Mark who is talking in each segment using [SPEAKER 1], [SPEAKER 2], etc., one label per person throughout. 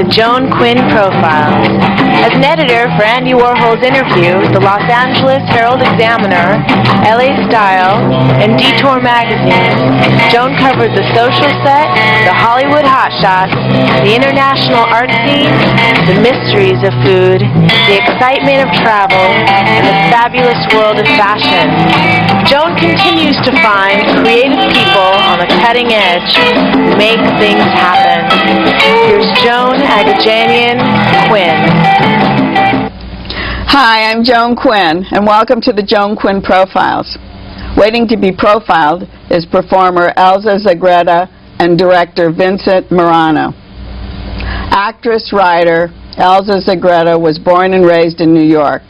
[SPEAKER 1] Joan Quinn Profiles. As an editor for Andy Warhol's Interview, the Los Angeles Herald Examiner, LA Style, and Detour magazines, Joan covered the social set, the Hollywood hotshots, the international art scene, the mysteries of food, the excitement of travel, and the fabulous world of fashion. Joan continues to find creative people on the cutting edge who make things happen. Here's Joan Quinn.
[SPEAKER 2] Hi, I'm Joan Quinn, and welcome to the Joan Quinn Profiles. Waiting to be profiled is performer Elza Zagreda and director Vincent Marano. Actress-writer Elza Zagreda was born and raised in New York.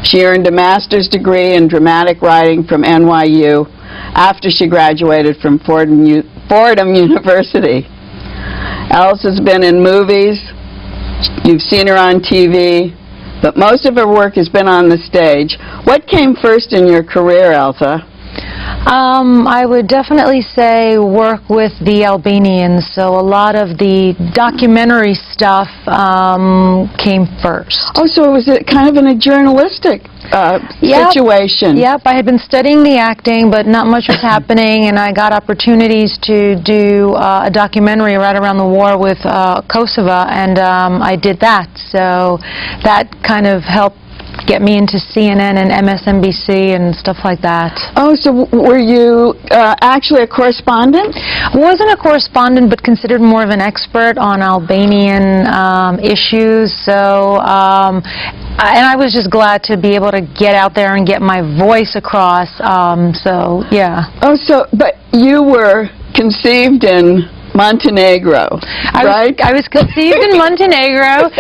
[SPEAKER 2] She earned a master's degree in dramatic writing from NYU after she graduated from Fordham University. Elza's been in movies, you've seen her on TV, but most of her work has been on the stage. What came first in your career, Elza?
[SPEAKER 3] I would definitely say work with the Albanians, so a lot of the documentary stuff came first.
[SPEAKER 2] Oh, so was it kind of in a journalistic situation?
[SPEAKER 3] Yep, I had been studying the acting, but not much was happening, and I got opportunities to do a documentary right around the war with Kosovo, and I did that. So that kind of helped get me into CNN and MSNBC and stuff like that. Oh,
[SPEAKER 2] so were you actually a correspondent?
[SPEAKER 3] I wasn't a correspondent, but considered more of an expert on Albanian issues. So, and I was just glad to be able to get out there and get my voice across. So, yeah.
[SPEAKER 2] Oh, so, but you were conceived in Montenegro, right?
[SPEAKER 3] I was conceived in Montenegro,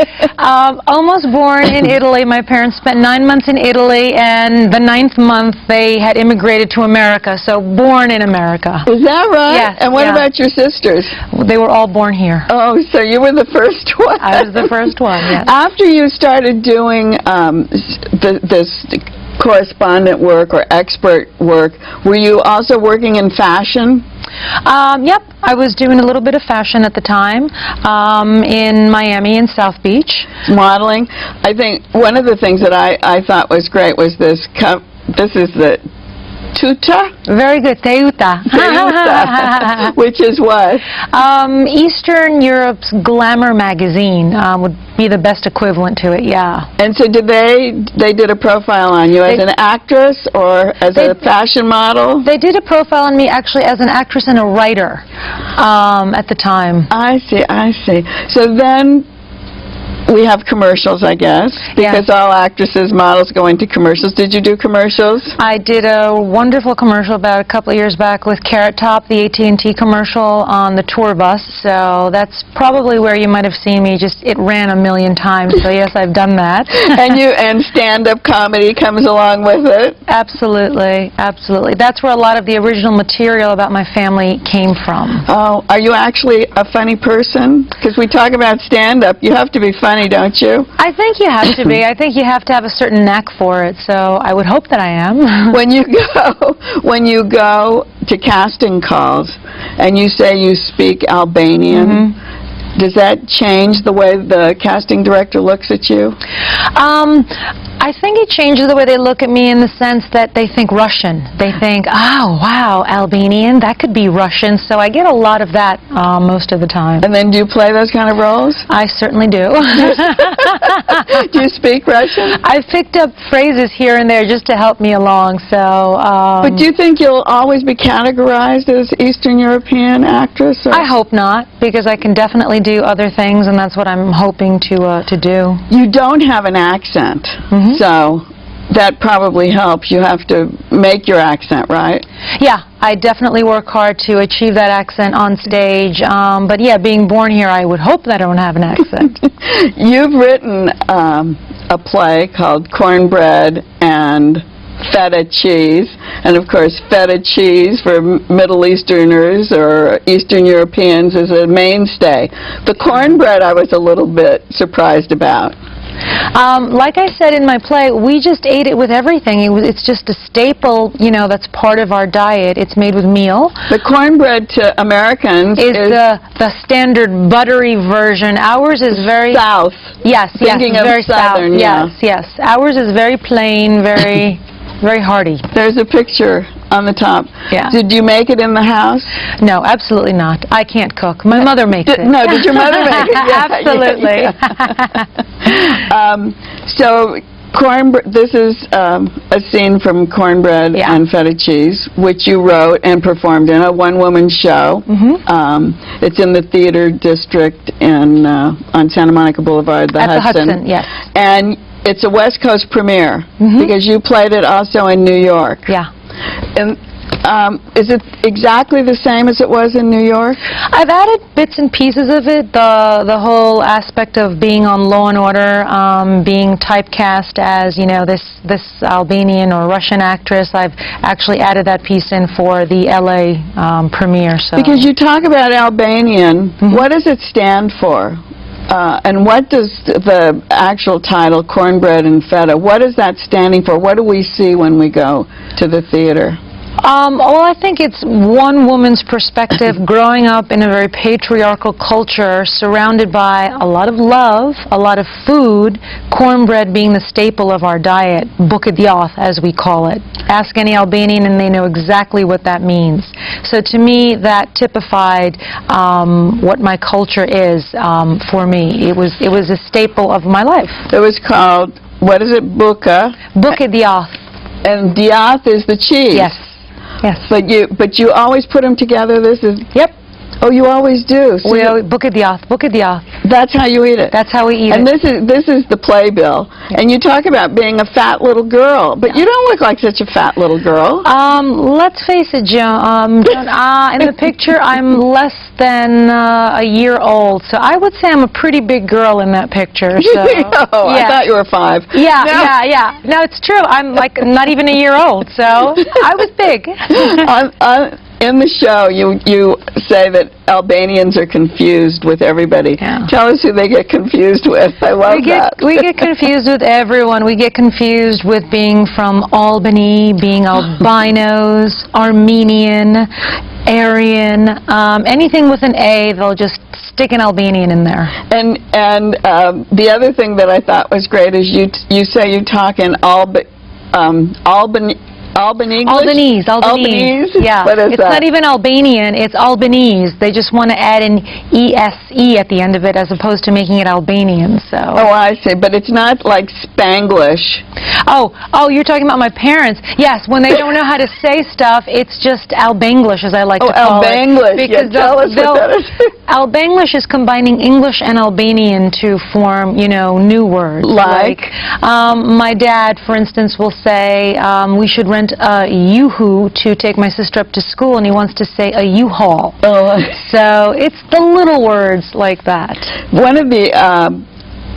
[SPEAKER 3] almost born in Italy. My parents spent 9 months in Italy, and the 9th month they had immigrated to America, so born in America.
[SPEAKER 2] Is that right?
[SPEAKER 3] Yes.
[SPEAKER 2] And what about your sisters?
[SPEAKER 3] They were all born here.
[SPEAKER 2] Oh, so you were the first one.
[SPEAKER 3] I was the first one, yes.
[SPEAKER 2] After you started doing this correspondent work or expert work, were you also working in fashion?
[SPEAKER 3] Yep, I was doing a little bit of fashion at the time in Miami and South Beach.
[SPEAKER 2] Modeling. I think one of the things that I thought was great was this cup. This is the tuta?
[SPEAKER 3] Very good, teuta.
[SPEAKER 2] Teuta, which is what?
[SPEAKER 3] Eastern Europe's glamour magazine would be the best equivalent to it, yeah.
[SPEAKER 2] And so did they did a profile on you as an actress or as a fashion model?
[SPEAKER 3] They did a profile on me actually as an actress and a writer at the time.
[SPEAKER 2] I see, I see. So then we have commercials, I guess, because all actresses, models go into commercials. Did you do commercials?
[SPEAKER 3] I did a wonderful commercial about a couple of years back with Carrot Top, the AT&T commercial on the tour bus. So that's probably where you might have seen me. Just it ran a million times. So yes, I've done that.
[SPEAKER 2] and stand-up comedy comes along with it.
[SPEAKER 3] Absolutely, absolutely. That's where a lot of the original material about my family came from.
[SPEAKER 2] Oh, are you actually a funny person? Because we talk about stand-up, you have to be funny, don't you?
[SPEAKER 3] I think you have to be. I think you have to have a certain knack for it, so I would hope that I am.
[SPEAKER 2] When you go to casting calls and you say you speak Albanian, does that change the way the casting director looks at you?
[SPEAKER 3] I think it changes the way they look at me in the sense that they think Russian. They think, oh, wow, Albanian, that could be Russian. So I get a lot of that most of the time.
[SPEAKER 2] And then do you play those kind of roles?
[SPEAKER 3] I certainly do.
[SPEAKER 2] Do you speak Russian?
[SPEAKER 3] I've picked up phrases here and there just to help me along. So.
[SPEAKER 2] But do you think you'll always be categorized as Eastern European actress? Or?
[SPEAKER 3] I hope not, because I can definitely do other things, and that's what I'm hoping to do.
[SPEAKER 2] You don't have an accent. So that probably helps. You have to make your accent, right?
[SPEAKER 3] Yeah, I definitely work hard to achieve that accent on stage. But yeah, being born here, I would hope that I don't have an accent.
[SPEAKER 2] You've written a play called Cornbread and Feta Cheese, and of course feta cheese for Middle Easterners or Eastern Europeans is a mainstay. The cornbread I was a little bit surprised about.
[SPEAKER 3] Like I said in my play, we just ate it with everything. It's just a staple, you know, that's part of our diet. It's made with meal.
[SPEAKER 2] The cornbread to Americans
[SPEAKER 3] is the standard buttery version. Ours is very
[SPEAKER 2] South.
[SPEAKER 3] Yes,
[SPEAKER 2] Thinking
[SPEAKER 3] yes,
[SPEAKER 2] of
[SPEAKER 3] very
[SPEAKER 2] Southern,
[SPEAKER 3] South.
[SPEAKER 2] yeah.
[SPEAKER 3] Yes, yes. Ours is very plain, very very hearty.
[SPEAKER 2] There's a picture on the top.
[SPEAKER 3] Yeah.
[SPEAKER 2] Did you make it in the house?
[SPEAKER 3] No, absolutely not. I can't cook. My mother makes it.
[SPEAKER 2] No, did your mother make it? Yeah,
[SPEAKER 3] absolutely.
[SPEAKER 2] So cornbread. This is a scene from Cornbread and Feta Cheese, which you wrote and performed in a one-woman show. It's in the theater district in on Santa Monica Boulevard, the Hudson.
[SPEAKER 3] Yes.
[SPEAKER 2] And it's a West Coast premiere because you played it also in New York.
[SPEAKER 3] Yeah.
[SPEAKER 2] And is it exactly the same as it was in New York?
[SPEAKER 3] I've added bits and pieces of it. The whole aspect of being on Law and Order, being typecast as, you know, this Albanian or Russian actress. I've actually added that piece in for the LA premiere. So.
[SPEAKER 2] Because you talk about Albanian, what does it stand for? And what does the actual title, Cornbread and Feta, what is that standing for? What do we see when we go to the theater?
[SPEAKER 3] Well, I think it's one woman's perspective growing up in a very patriarchal culture surrounded by a lot of love, a lot of food, cornbread being the staple of our diet, bukidjath as we call it. Ask any Albanian and they know exactly what that means. So to me, that typified what my culture is for me. It was a staple of my life.
[SPEAKER 2] It was called, what is it,
[SPEAKER 3] Bukidjath.
[SPEAKER 2] And diath is the cheese.
[SPEAKER 3] Yes. Yes.
[SPEAKER 2] But you always put them together. This is.
[SPEAKER 3] Yep.
[SPEAKER 2] Oh, you always do. So
[SPEAKER 3] Bukidjath.
[SPEAKER 2] That's how you eat it.
[SPEAKER 3] That's how we eat
[SPEAKER 2] and
[SPEAKER 3] it.
[SPEAKER 2] And this is the playbill. Yeah. And you talk about being a fat little girl, but you don't look like such a fat little girl.
[SPEAKER 3] Let's face it, Joan. In the picture, I'm less than a year old, so I would say I'm a pretty big girl in that picture. So.
[SPEAKER 2] Oh, I thought you were 5.
[SPEAKER 3] Yeah, no. Yeah. No, it's true. I'm like not even a year old, so I was big.
[SPEAKER 2] In the show, you say that Albanians are confused with everybody.
[SPEAKER 3] Yeah.
[SPEAKER 2] Tell us who they get confused with. I love that.
[SPEAKER 3] We get confused with everyone. We get confused with being from Albany, being albinos, Armenian, Aryan, anything with an A, they'll just stick an Albanian in there.
[SPEAKER 2] And the other thing that I thought was great is you say you talk in Albanese.
[SPEAKER 3] Yeah.
[SPEAKER 2] What is
[SPEAKER 3] it's
[SPEAKER 2] that?
[SPEAKER 3] not even Albanian, it's Albanese. They just want to add an ESE at the end of it as opposed to making it Albanian. So.
[SPEAKER 2] Oh, I see. But it's not like Spanglish.
[SPEAKER 3] Oh, you're talking about my parents. Yes, when they don't know how to say stuff, it's just Albanglish, as I like to call it.
[SPEAKER 2] Albanglish.
[SPEAKER 3] Because
[SPEAKER 2] tell us what that is.
[SPEAKER 3] Albanglish is combining English and Albanian to form, you know, new words.
[SPEAKER 2] Like
[SPEAKER 3] my dad, for instance, will say, we should rent a U-Hoo to take my sister up to school, and he wants to say a U-Haul.
[SPEAKER 2] Oh.
[SPEAKER 3] So it's the little words like that.
[SPEAKER 2] One of the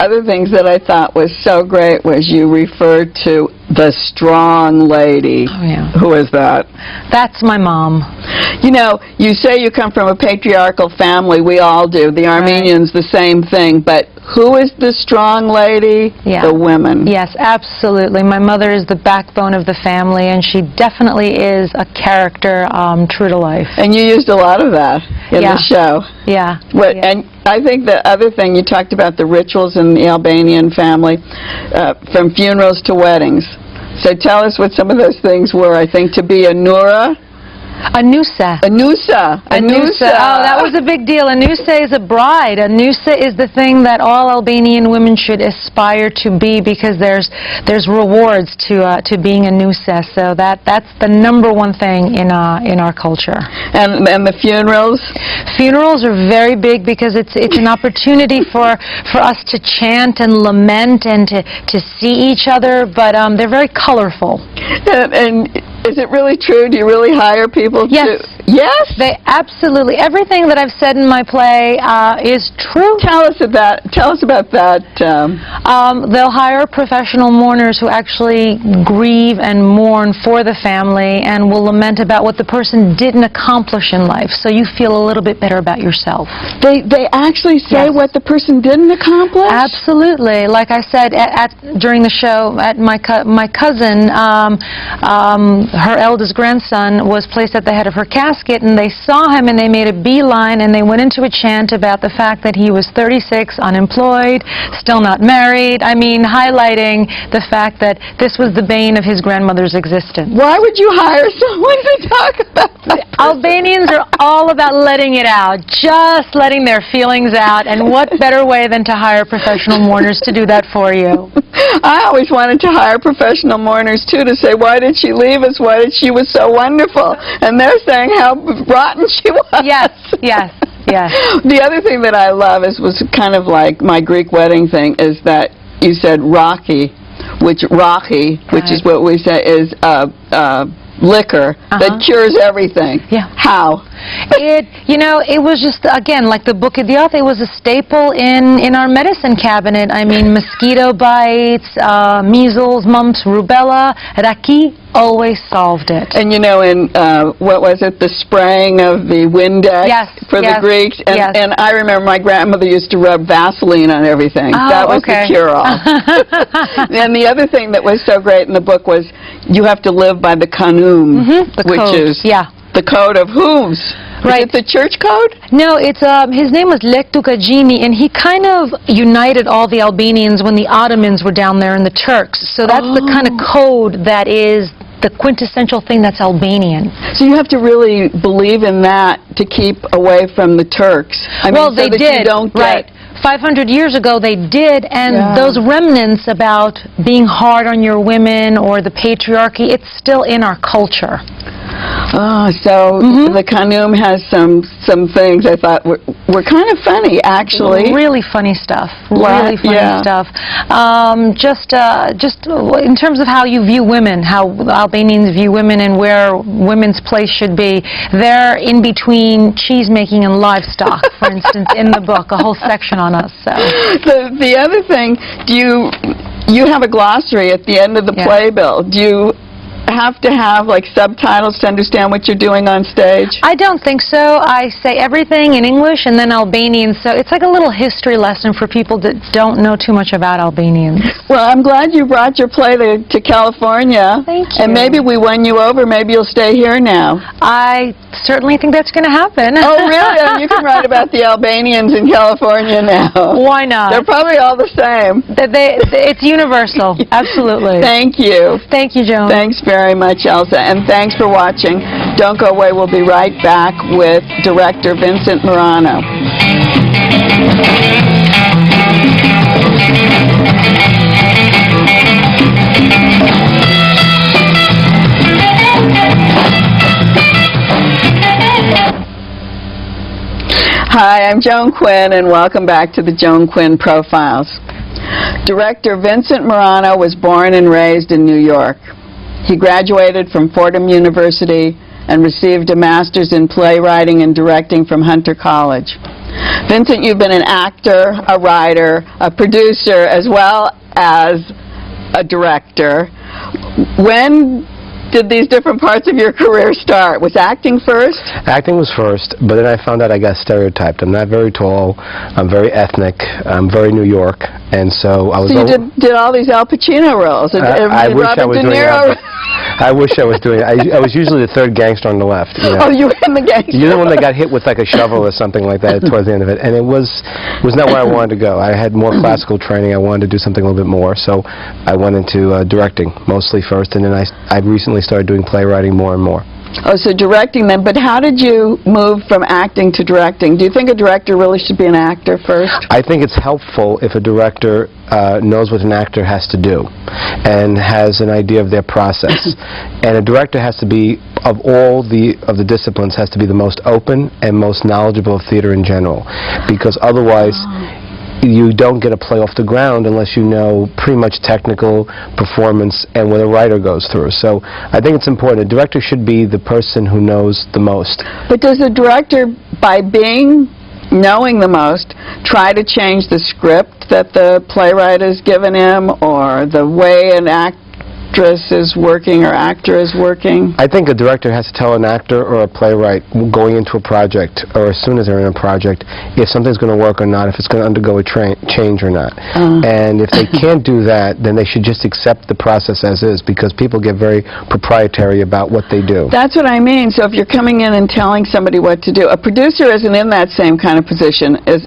[SPEAKER 2] other things that I thought was so great was you referred to the strong lady.
[SPEAKER 3] Oh, yeah.
[SPEAKER 2] Who is that?
[SPEAKER 3] That's my mom.
[SPEAKER 2] You know, you say you come from a patriarchal family. We all do. The Armenians, the same thing. But who is the strong lady?
[SPEAKER 3] Yeah.
[SPEAKER 2] The women.
[SPEAKER 3] Yes, absolutely. My mother is the backbone of the family, and she definitely is a character true to life.
[SPEAKER 2] And you used a lot of that in the show.
[SPEAKER 3] Yeah.
[SPEAKER 2] And I think the other thing, you talked about the rituals in the Albanian family, from funerals to weddings. So tell us what some of those things were. I think to be a Nura.
[SPEAKER 3] A Nusa.
[SPEAKER 2] A Nusa.
[SPEAKER 3] A Nusa. Oh, that was a big deal. A Nusa is a bride. A Nusa is the thing that all Albanian women should aspire to be, because there's rewards to being a Nusa. So that's the number one thing in our culture.
[SPEAKER 2] And the funerals?
[SPEAKER 3] Funerals are very big because it's an opportunity for us to chant and lament and to see each other, but they're very colorful.
[SPEAKER 2] And is it really true? Do you really hire people
[SPEAKER 3] Yes.
[SPEAKER 2] Yes?
[SPEAKER 3] They absolutely, everything that I've said in my play is true.
[SPEAKER 2] Tell us about that.
[SPEAKER 3] They'll hire professional mourners who actually grieve and mourn for the family and will lament about what the person didn't accomplish in life, so you feel a little bit better about yourself.
[SPEAKER 2] They actually say
[SPEAKER 3] Yes.
[SPEAKER 2] what the person didn't accomplish?
[SPEAKER 3] Absolutely. Like I said during the show, at my cousin, her eldest grandson was placed at the head of her casket, and they saw him and they made a beeline and they went into a chant about the fact that he was 36, unemployed, still not married. I mean, highlighting the fact that this was the bane of his grandmother's existence.
[SPEAKER 2] Why would you hire someone to talk about that?
[SPEAKER 3] Albanians are all about letting it out, just letting their feelings out, and what better way than to hire professional mourners to do that for you?
[SPEAKER 2] I always wanted to hire professional mourners, too, to say, why did she leave us? Why did she was so wonderful? And they're saying how rotten she was.
[SPEAKER 3] Yes, yes, yes.
[SPEAKER 2] The other thing that I love was kind of like my Greek wedding thing, is that you said raki, which is what we say is liquor that cures everything.
[SPEAKER 3] Yeah.
[SPEAKER 2] How?
[SPEAKER 3] It was just, again, like the Book of the Author, it was a staple in our medicine cabinet. I mean, mosquito bites, measles, mumps, rubella, raki, always solved it.
[SPEAKER 2] And in, what was it, the spraying of the Windex for the Greeks? And I remember my grandmother used to rub Vaseline on everything.
[SPEAKER 3] Oh,
[SPEAKER 2] that was
[SPEAKER 3] okay.
[SPEAKER 2] the cure-all. And the other thing that was so great in the book was you have to live by the kanun, which is the code of whose?
[SPEAKER 3] Right.
[SPEAKER 2] Is it the church code?
[SPEAKER 3] No, it's his name was Lektu Kajini, and he kind of united all the Albanians when the Ottomans were down there and the Turks. So that's the kind of code that is the quintessential thing that's Albanian.
[SPEAKER 2] So you have to really believe in that to keep away from the Turks. I mean,
[SPEAKER 3] well,
[SPEAKER 2] so
[SPEAKER 3] they
[SPEAKER 2] that
[SPEAKER 3] did,
[SPEAKER 2] you don't
[SPEAKER 3] right. 500 years ago they did, and those remnants about being hard on your women or the patriarchy, it's still in our culture.
[SPEAKER 2] Oh, so the Kanum has some things I thought were kind of funny, actually.
[SPEAKER 3] Really funny stuff. Really funny stuff. Just in terms of how you view women, how Albanians view women and where women's place should be. They're in between cheese making and livestock, for instance, in the book, a whole section on us. So.
[SPEAKER 2] The other thing, you have a glossary at the end of the playbill. Do you have to have like subtitles to understand what you're doing on stage?
[SPEAKER 3] I don't think so. I say everything in English and then Albanian, so it's like a little history lesson for people that don't know too much about Albanians.
[SPEAKER 2] Well, I'm glad you brought your play to California.
[SPEAKER 3] Thank you.
[SPEAKER 2] And maybe we won you over. Maybe you'll stay here now.
[SPEAKER 3] I certainly think that's going to happen.
[SPEAKER 2] Oh, really? You can write about the Albanians in California now.
[SPEAKER 3] Why not?
[SPEAKER 2] They're probably all the same.
[SPEAKER 3] It's universal. Absolutely.
[SPEAKER 2] Thank you.
[SPEAKER 3] Thank you, Joan.
[SPEAKER 2] Thanks very much, Elza, and thanks for watching. Don't go away. We'll be right back with director Vincent Marano. Hi, I'm Joan Quinn, and welcome back to the Joan Quinn Profiles. Director Vincent Marano was born and raised in New York. He graduated from Fordham University and received a master's in playwriting and directing from Hunter College. Vincent, you've been an actor, a writer, a producer, as well as a director. When did these different parts of your career start? Was acting first?
[SPEAKER 4] Acting was first, but then I found out I got stereotyped. I'm not very tall, I'm very ethnic, I'm very New York, and so I was...
[SPEAKER 2] So you did all these Al Pacino roles, and
[SPEAKER 4] I wish I was doing that.
[SPEAKER 2] Niro.
[SPEAKER 4] I wish I was doing it. I was usually the third gangster on the left. You know.
[SPEAKER 2] Oh, you were in the gangster.
[SPEAKER 4] You're the one that got hit with like a shovel or something like that towards the end of it, and it was not where I wanted to go. I had more classical training. I wanted to do something a little bit more, so I went into directing mostly first, and then I recently started doing playwriting more and more.
[SPEAKER 2] Oh, so directing then, but how did you move from acting to directing? Do you think a director really should be an actor first?
[SPEAKER 4] I think it's helpful if a director knows what an actor has to do and has an idea of their process. And a director has to be, of all the disciplines, has to be the most open and most knowledgeable of theater in general, because otherwise you don't get a play off the ground unless you know pretty much technical performance and what a writer goes through. So I think it's important. A director should be the person who knows the most.
[SPEAKER 2] But does the director, by knowing the most, try to change the script that the playwright has given him, or the way an actress is working or actor is working?
[SPEAKER 4] I think a director has to tell an actor or a playwright going into a project, or as soon as they're in a project, if something's going to work or not, if it's going to undergo a change or not. And if they can't do that, then they should just accept the process as is, because people get very proprietary about what they do.
[SPEAKER 2] That's what I mean. So if you're coming in and telling somebody what to do, a producer isn't in that same kind of position. Is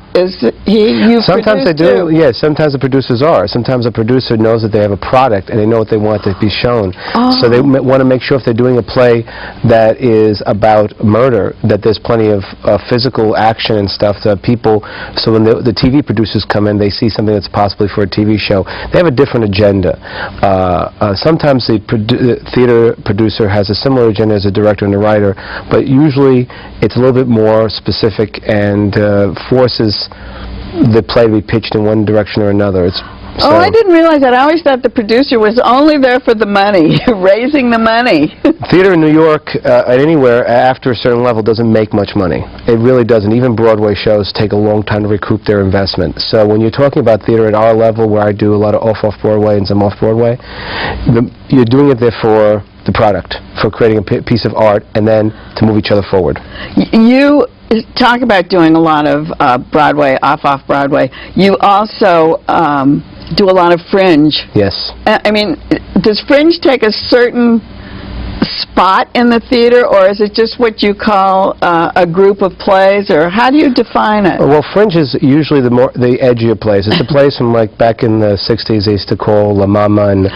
[SPEAKER 2] he?
[SPEAKER 4] Sometimes they do. Yes, sometimes the producers are. Sometimes a producer knows that they have a product and they know what they want to be shown. So they want to make sure if they're doing a play that is about murder, that there's plenty of physical action and stuff that people, so when the TV producers come in, they see something that's possibly for a TV show. They have a different agenda. Sometimes the theater producer has a similar agenda as a director and a writer, but usually it's a little bit more specific and forces the play to be pitched in one direction or another. So
[SPEAKER 2] I didn't realize that. I always thought the producer was only there for the money, raising the money.
[SPEAKER 4] Theater in New York, anywhere, after a certain level, doesn't make much money. It really doesn't. Even Broadway shows take a long time to recoup their investment. So when you're talking about theater at our level, where I do a lot of off-Broadway and some off-Broadway, you're doing it there for the product, for creating a piece of art, and then to move each other forward.
[SPEAKER 2] You talk about doing a lot of Broadway, off-Broadway. You also do a lot of Fringe.
[SPEAKER 4] Yes.
[SPEAKER 2] I mean, does Fringe take a certain spot in the theater, or is it just what you call a group of plays, or how do you define it?
[SPEAKER 4] Well, Fringe is usually the edgier plays. It's a place from like back in the 60s they used to call La Mama and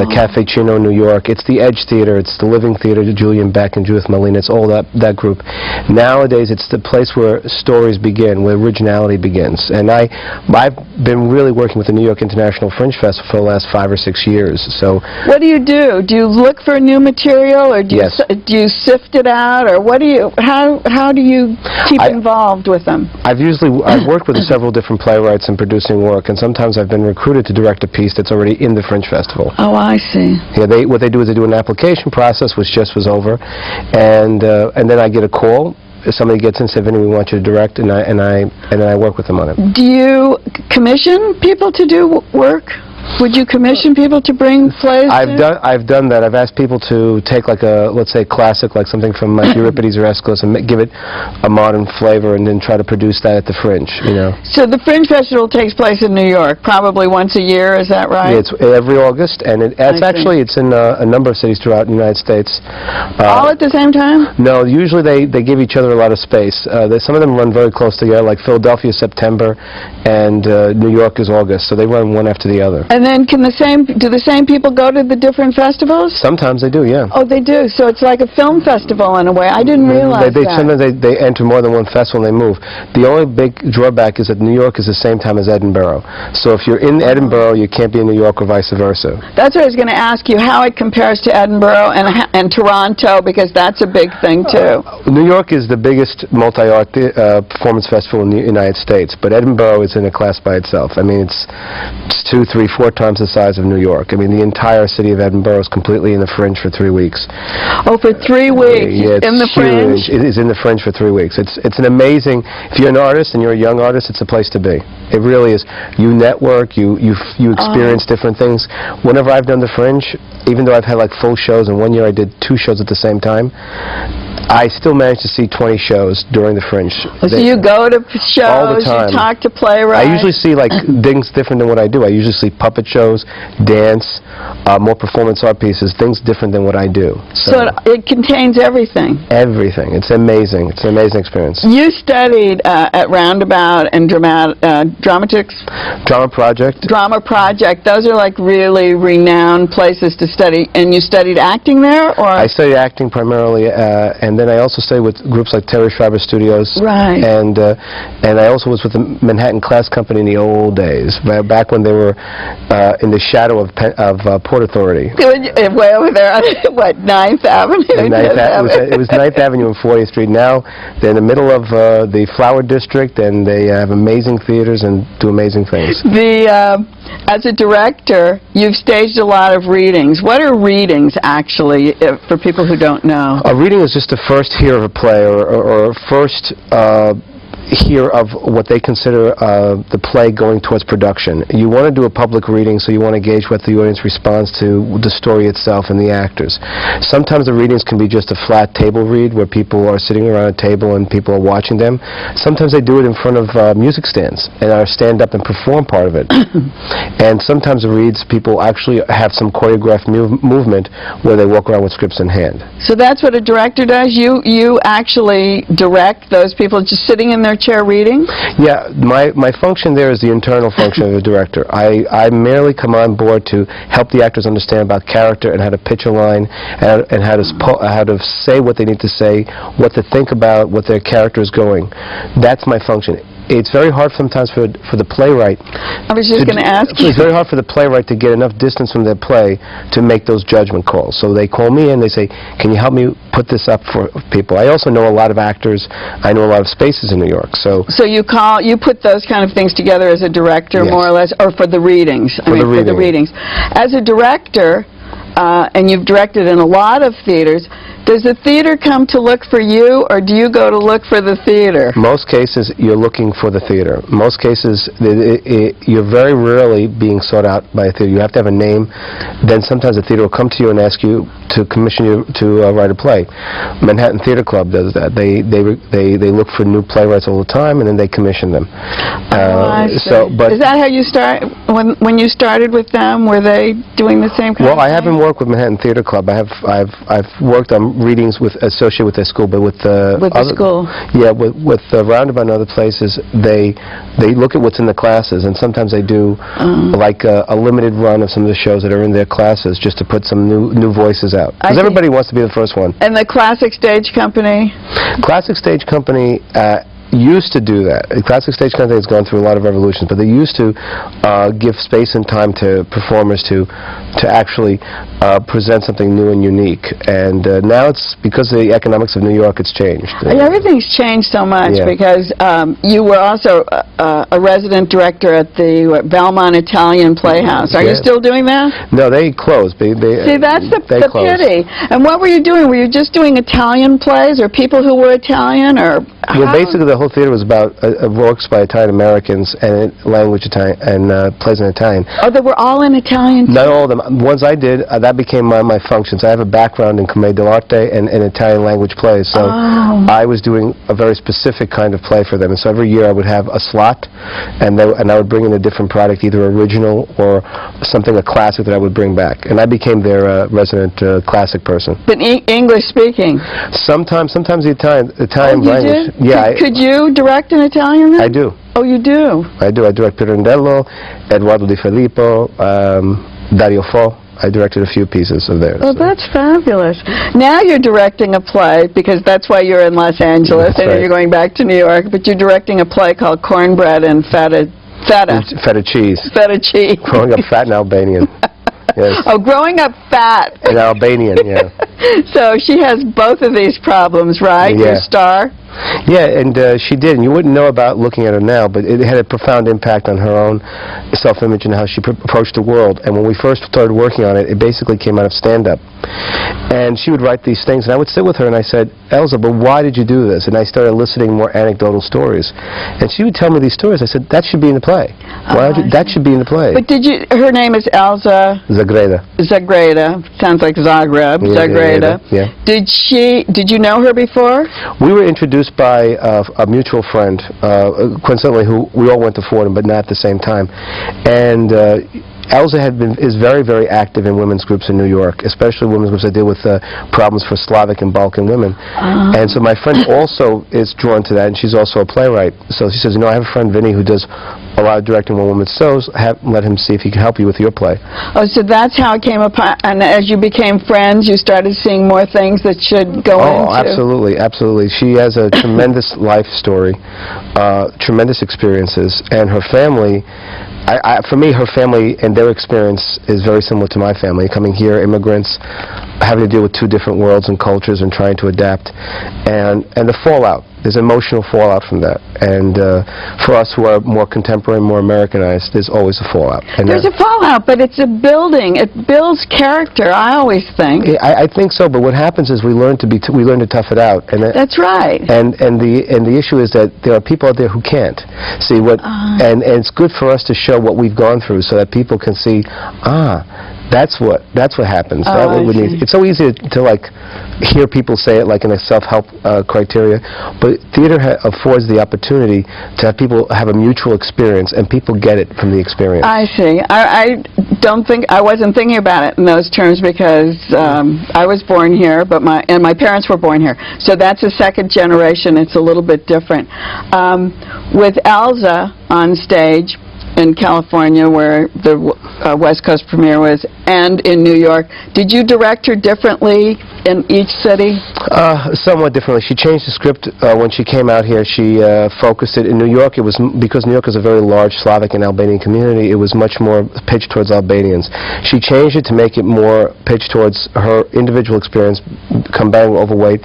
[SPEAKER 4] Cafe Chino, New York. It's the edge theater. It's the Living Theater, Julian Beck and Judith Malina. It's all that group. Nowadays, it's the place where stories begin, where originality begins. And I've been really working with the New York International Fringe Festival for the last 5 or 6 years. So
[SPEAKER 2] what do you do? Do you look for new material, or do
[SPEAKER 4] Yes.
[SPEAKER 2] do you sift it out, or what do you? How do you keep involved with them?
[SPEAKER 4] I've worked with several different playwrights in producing work, and sometimes I've been recruited to direct a piece that's already in the Fringe Festival.
[SPEAKER 2] Oh, I see.
[SPEAKER 4] Yeah, what they do is they do an application process, which just was over, and then I get a call. Somebody gets in and says, "Vinny, we want you to direct," and I work with them on it.
[SPEAKER 2] Do you commission people to do work? Would you commission people to bring plays?
[SPEAKER 4] I've done that. I've asked people to take like a, let's say, classic, like something from like Euripides or Aeschylus, and give it a modern flavor, and then try to produce that at the Fringe. You know.
[SPEAKER 2] So the Fringe Festival takes place in New York, probably once a year. Is that right?
[SPEAKER 4] Yeah, it's every August, and it's in a number of cities throughout the United States.
[SPEAKER 2] All at the same time?
[SPEAKER 4] No, usually they give each other a lot of space. Some of them run very close together, like Philadelphia September, and New York is August, so they run one after the other.
[SPEAKER 2] And then do the same people go to the different festivals?
[SPEAKER 4] Sometimes they do, yeah.
[SPEAKER 2] Oh, they do. So it's like a film festival in a way. I didn't realize that.
[SPEAKER 4] Sometimes they enter more than one festival and they move. The only big drawback is that New York is the same time as Edinburgh. So if you're in Edinburgh, you can't be in New York or vice versa.
[SPEAKER 2] That's what I was going to ask you, how it compares to Edinburgh and Toronto, because that's a big thing too.
[SPEAKER 4] New York is the biggest multi-art performance festival in the United States, but Edinburgh is in a class by itself. I mean, it's 2, 3, 4 times the size of New York. I mean, the entire city of Edinburgh is completely in the Fringe for 3 weeks.
[SPEAKER 2] Oh, for 3 weeks in the Fringe?
[SPEAKER 4] It is in the Fringe for 3 weeks. It's an amazing, if you're an artist and you're a young artist, it's a place to be. It really is. You network, you experience different things. Whenever I've done the Fringe, even though I've had like full shows, and one year I did 2 shows at the same time, I still managed to see 20 shows during the Fringe.
[SPEAKER 2] So you go to shows,
[SPEAKER 4] all the time.
[SPEAKER 2] You talk to playwrights?
[SPEAKER 4] I usually see like things different than what I do. I usually see puppet shows, dance, more performance art pieces, things different than what I do.
[SPEAKER 2] So it contains everything?
[SPEAKER 4] Everything. It's amazing. It's an amazing experience.
[SPEAKER 2] You studied at Roundabout and Dramatics?
[SPEAKER 4] Drama Project.
[SPEAKER 2] Drama Project. Those are like really renowned places to study. And you studied acting there? Or?
[SPEAKER 4] I studied acting primarily, and and then I also studied with groups like Terry Schreiber Studios.
[SPEAKER 2] Right.
[SPEAKER 4] And I also was with the Manhattan Class Company in the old days, back when they were in the shadow of Port Authority.
[SPEAKER 2] Way over there on, what, 9th Avenue?
[SPEAKER 4] It was 9th Avenue and 40th Street. Now they're in the middle of the Flower District, and they have amazing theaters and do amazing things.
[SPEAKER 2] As a director, you've staged a lot of readings. What are readings, actually, for people who don't know?
[SPEAKER 4] A reading is just the first hear of a play, or first hear of what they consider the play going towards production. You want to do a public reading, so you want to gauge what the audience responds to the story itself and the actors. Sometimes the readings can be just a flat table read where people are sitting around a table and people are watching them. Sometimes they do it in front of music stands and are stand up and perform part of it. And sometimes the reads, people actually have some choreographed movement where they walk around with scripts in hand.
[SPEAKER 2] So that's what a director does? You actually direct those people just sitting in their chair reading?
[SPEAKER 4] Yeah, my function there is the internal function of the director. I merely come on board to help the actors understand about character and how to pitch a line and how to say what they need to say, what to think about, what their character is going. That's my function. It's very hard sometimes for the playwright.
[SPEAKER 2] I was just going to ask you.
[SPEAKER 4] It's very hard for the playwright to get enough distance from their play to make those judgment calls. So they call me and they say, "Can you help me put this up for people?" I also know a lot of actors. I know a lot of spaces in New York. So
[SPEAKER 2] you put those kind of things together as a director,
[SPEAKER 4] yes.
[SPEAKER 2] More or less, or for the readings. For the readings. As a director, and you've directed in a lot of theaters. Does the theater come to look for you, or do you go to look for the theater?
[SPEAKER 4] Most cases, you're looking for the theater. Most cases, you're very rarely being sought out by a theater. You have to have a name. Then sometimes the theater will come to you and ask you to commission you to write a play. Manhattan Theater Club does that. They look for new playwrights all the time, and then they commission them.
[SPEAKER 2] I see. Is that how you start? When you started with them, were they doing the same kind of thing?
[SPEAKER 4] Well, I haven't worked with Manhattan Theater Club. I've worked on readings associated with their school, but with the
[SPEAKER 2] school.
[SPEAKER 4] Yeah, with Roundabout and other places, they look at what's in the classes, and sometimes they do like a limited run of some of the shows that are in their classes, just to put some new voices out. Because everybody wants to be the first one.
[SPEAKER 2] And the Classic Stage Company?
[SPEAKER 4] Classic Stage Company used to do that. The Classic Stage Company has gone through a lot of revolutions, but they used to give space and time to performers to actually present something new and unique. And now it's, because of the economics of New York, it's changed.
[SPEAKER 2] Everything's changed so much, because you were also a resident director at the Belmont Italian Playhouse. Are you still doing that?
[SPEAKER 4] No, they closed. See,
[SPEAKER 2] that's the pity. And what were you doing? Were you just doing Italian plays, or people who were Italian, or
[SPEAKER 4] well, basically the whole theater was about works by Italian Americans and language Italian and plays in Italian.
[SPEAKER 2] Oh, they were all in Italian?
[SPEAKER 4] Not all of them. Ones I did, that became my functions. I have a background in commedia dell'arte and Italian language plays, so I was doing a very specific kind of play for them. And so every year I would have a slot, and I would bring in a different product, either original or a classic that I would bring back. And I became their resident classic person.
[SPEAKER 2] But English speaking?
[SPEAKER 4] Sometimes the Italian language.
[SPEAKER 2] Did?
[SPEAKER 4] Yeah.
[SPEAKER 2] Could you direct in Italian then?
[SPEAKER 4] I do.
[SPEAKER 2] Oh, you do?
[SPEAKER 4] I do. I direct Pirandello, Eduardo Di Filippo, Dario Fo. I directed a few pieces of theirs.
[SPEAKER 2] Oh, that's fabulous. Now you're directing a play, because that's why you're in Los Angeles,
[SPEAKER 4] that's
[SPEAKER 2] and
[SPEAKER 4] right.
[SPEAKER 2] you're going back to New York, but you're directing a play called Cornbread and Feta
[SPEAKER 4] cheese.
[SPEAKER 2] Feta cheese.
[SPEAKER 4] Growing up fat and Albanian. Yes.
[SPEAKER 2] Oh, growing up fat.
[SPEAKER 4] And Albanian, yeah.
[SPEAKER 2] So she has both of these problems, right?
[SPEAKER 4] Yeah.
[SPEAKER 2] Your star?
[SPEAKER 4] Yeah, and she did, and you wouldn't know about looking at her now, but it had a profound impact on her own self-image and how she approached the world. And when we first started working on it, it basically came out of stand-up. And she would write these things, and I would sit with her, and I said, "Elza, but why did you do this?" And I started eliciting more anecdotal stories. And she would tell me these stories. I said, "That should be in the play. That should be in the play."
[SPEAKER 2] But her name is Elza
[SPEAKER 4] Zagreda.
[SPEAKER 2] Zagreda. Sounds like Zagreb. Zagreda.
[SPEAKER 4] Yeah.
[SPEAKER 2] Did you know her before?
[SPEAKER 4] We were introduced by a mutual friend, coincidentally, who we all went to Fordham, but not at the same time. And Elza is very, very active in women's groups in New York, especially women's groups that deal with problems for Slavic and Balkan women. And so my friend also is drawn to that, and she's also a playwright. So she says, I have a friend, Vinny, who does a lot of directing when women sews. Let him see if he can help you with your play.
[SPEAKER 2] Oh, so that's how it came upon, and as you became friends, you started seeing more things that should go into...
[SPEAKER 4] Oh, absolutely, absolutely. She has a tremendous life story, tremendous experiences, and her family... for me, her family and their experience is very similar to my family. Coming here, immigrants, having to deal with two different worlds and cultures and trying to adapt, and the fallout. There's emotional fallout from that. And for us who are more contemporary, more Americanized, there's always a fallout. And
[SPEAKER 2] there's a fallout, but it's a building. It builds character, I always think.
[SPEAKER 4] I think so, but what happens is we learn to tough it out. And
[SPEAKER 2] that's right.
[SPEAKER 4] And the issue is that there are people out there who can't see what, and it's good for us to show what we've gone through so that people can see, that's what happens. It's so easy to like hear people say it like in a self-help criteria, but theater affords the opportunity to have people have a mutual experience, and people get it from the experience.
[SPEAKER 2] I see. I wasn't thinking about it in those terms because I was born here, but my parents were born here, so that's a second generation. It's a little bit different. With Elza on stage in California, where the West Coast premiere was, and in New York, did you direct her differently in each city?
[SPEAKER 4] Somewhat differently. She changed the script when she came out here. She focused it in New York. It was because New York is a very large Slavic and Albanian community. It was much more pitched towards Albanians. She changed it to make it more pitched towards her individual experience, combating overweight,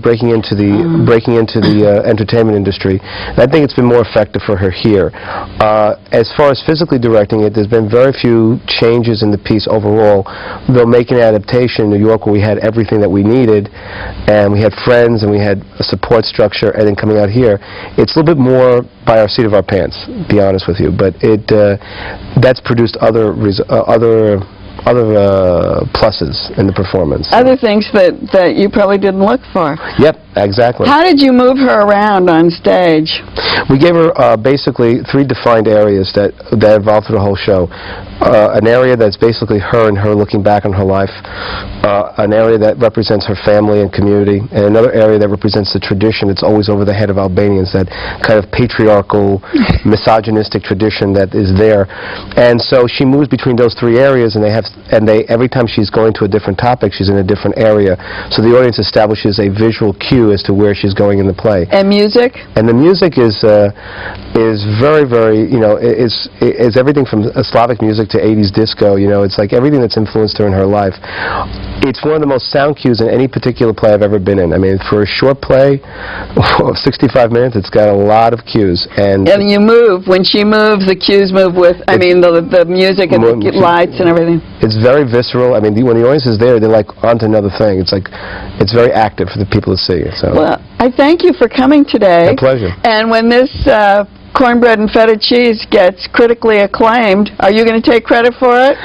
[SPEAKER 4] breaking into the entertainment industry. And I think it's been more effective for her here. As far as physically directing it, there's been very few changes in the piece overall, though making an adaptation in New York where we had everything that we needed, and we had friends, and we had a support structure, and then coming out here, it's a little bit more by our seat of our pants, to be honest with you, but that's produced other pluses in the performance.
[SPEAKER 2] Other things that you probably didn't look for.
[SPEAKER 4] Yep, exactly.
[SPEAKER 2] How did you move her around on stage?
[SPEAKER 4] We gave her basically 3 defined areas that involved through the whole show. An area that's basically her and her looking back on her life, an area that represents her family and community, and another area that represents the tradition that's always over the head of Albanians, that kind of patriarchal, misogynistic tradition that is there. And so she moves between those 3 areas, and every time she's going to a different topic, she's in a different area. So the audience establishes a visual cue as to where she's going in the play.
[SPEAKER 2] And music?
[SPEAKER 4] And the music is very, very, is everything from Slavic music to 80s disco. It's like everything that's influenced her in her life. It's one of the most sound cues in any particular play I've ever been in. I mean, for a short play of 65 minutes, it's got a lot of cues. And
[SPEAKER 2] you move. When she moves, the cues move with, the music and the lights and everything.
[SPEAKER 4] It's very visceral. I mean, when the audience is there, they're like on to another thing. It's like, it's very active for the people to see. So.
[SPEAKER 2] Well, I thank you for coming today.
[SPEAKER 4] My pleasure.
[SPEAKER 2] And when this cornbread and feta cheese gets critically acclaimed, are you going to take credit for it?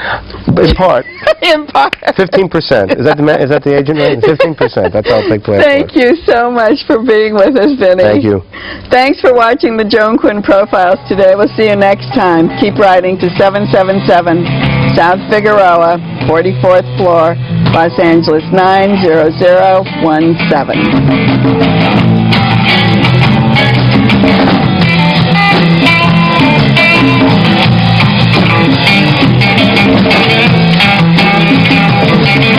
[SPEAKER 4] In part.
[SPEAKER 2] In part.
[SPEAKER 4] 15%. Is that the agent rate? 15%. That's how I'll take credit.
[SPEAKER 2] Thank you so much for being with us, Vinny.
[SPEAKER 4] Thank you.
[SPEAKER 2] Thanks for watching the Joan Quinn Profiles today. We'll see you next time. Keep writing to 777 South Figueroa, 44th floor, Los Angeles 90017.